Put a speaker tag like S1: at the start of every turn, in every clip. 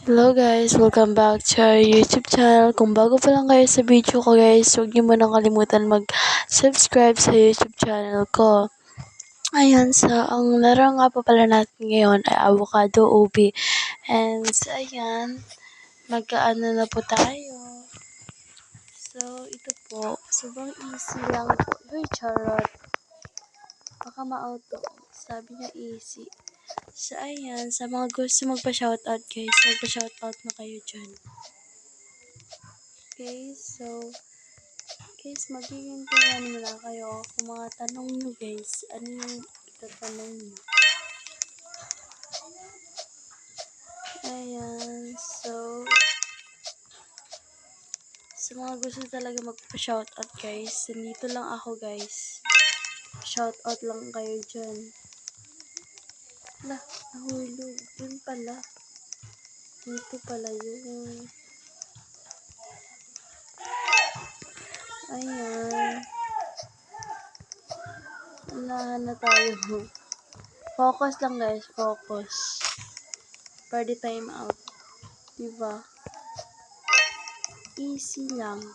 S1: Hello guys, welcome back to our YouTube channel. Kung bago pa lang kayo sa video ko guys, huwag niyo munang kalimutan mag-subscribe sa YouTube channel ko. Ayan, ang laro nga po pala natin ngayon ay avocado ubi. And ayan, magkaano na po tayo. So, ito po, sobrang easy lang po. Uy, charot. Baka ma-auto. Sabi niya easy. So, ayan, sa mga gusto magpa-shoutout guys, magpa-shoutout na kayo dyan. Okay, so, guys, magiging tingnan mo lang kayo kung mga tanong nyo guys, ano yung itatanong nyo. Ayan, so, sa mga gusto talaga magpa-shoutout guys, nandito lang ako guys. Shoutout lang kayo dyan. Lah, nahulog. Yun pala. Dito pala yun. Ayan. Unahan na tayo. Focus lang guys, focus. Party time out. Diba? Easy lang.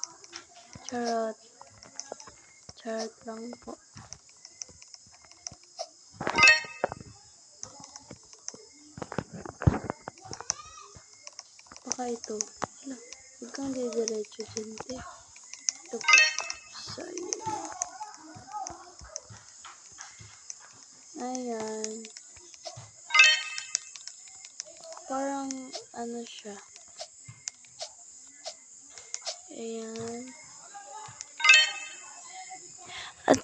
S1: Charot. Charot lang po. Baka ito. Hala, huwag kang didiretso dyan, te. Ito po. Sa'yo. Ayan. Parang, ano siya. Ayan. At,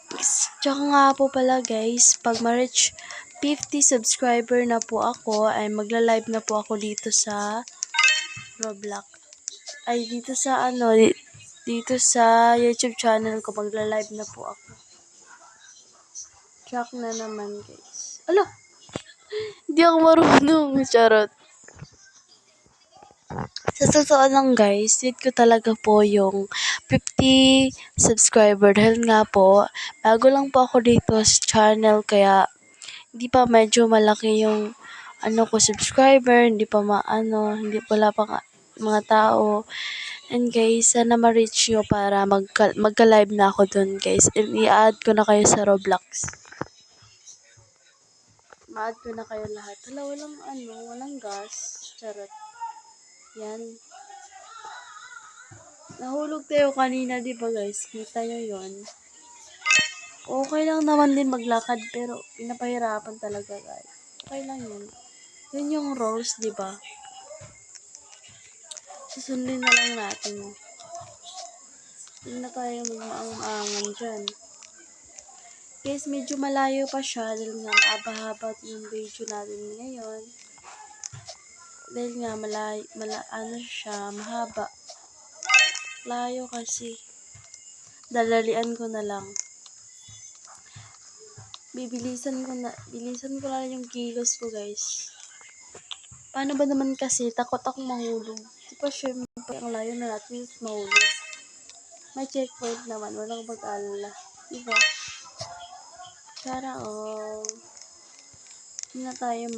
S1: tsaka nga po pala guys, pag ma-reach 50 subscriber na po ako, ay magla-live na po ako dito sa Roblox. Ay, dito sa dito sa YouTube channel ko, magla-live na po ako. Track na naman guys. Ala! Hindi ako marunong. Charot. Sa totoo lang guys, need ko talaga po yung 50 subscriber. Dahil nga po, bago lang po ako dito sa channel. Kaya, hindi pa medyo malaki yung subscriber. Hindi pa hindi pala pa mga tao. And guys, sana ma-reach nyo para magka-live na ako dun guys. And i-add ko na kayo sa Roblox. Ma-add ko na kayo lahat. Hala, walang gas. Charot. Yan. Nahulog tayo kanina, di ba guys? Kita nyo yon. Okay lang naman din maglakad, pero pinapahirapan talaga guys. Okay lang yun. Yun yung rules, di ba? Susundin na lang natin. Hindi na tayo magmaang-aangan dyan. Guys, medyo malayo pa siya dahil nga maaba-haba yung video natin ngayon. Dahil nga siya, mahaba. Layo kasi. Dalalian ko na lang. Bilisan ko lang yung kilos ko guys. Paano ba naman kasi, takot akong mahulog. Di ba syempre, ang layo na natin is mahulog. May checkpoint naman, walang mag-alala. Di ba? Sana all. Hindi na tayo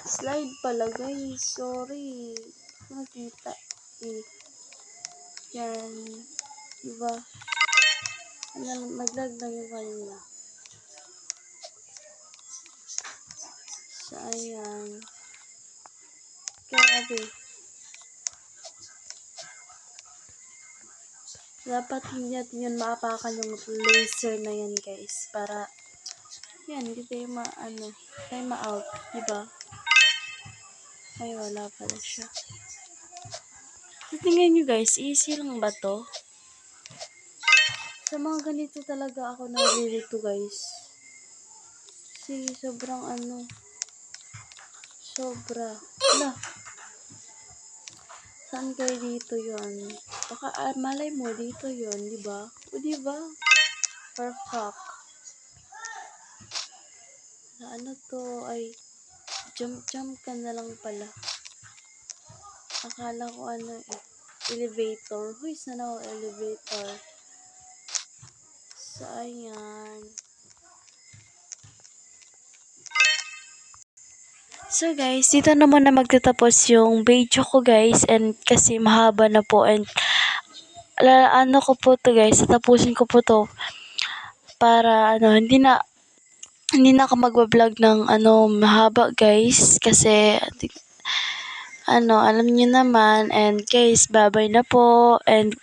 S1: slide pala guys. Sorry. Nakita. Yan. Diba? Naglag na yung kanina. So, ayan. Grabe. Dapat hindi natin yun maapakan yung laser na yan guys. Para, yan, hindi tayo time out. Diba? Ay, wala pala siya. So, tingnan nyo guys, easy lang ba to? Sa mga ganito talaga ako nalilito guys. Kasi sobrang sobra. Wala. Saan kayo dito yon? Baka malay mo dito yon, di ba? O di ba? Perfect. Na to ay jump ka na lang pala. Akala ko elevator. Huy, sana ako elevator. So, ayan. So guys, dito naman na magtatapos yung video ko guys, and kasi mahaba na po, and ano ko po to guys, tatapusin ko po to para hindi na ako magba-vlog ng mahaba guys, kasi alam niyo naman. And guys, bye-bye na po, and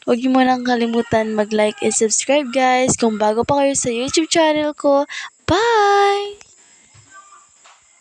S1: huwag niyo munang kalimutan mag-like and subscribe guys kung bago pa kayo sa YouTube channel ko. Bye!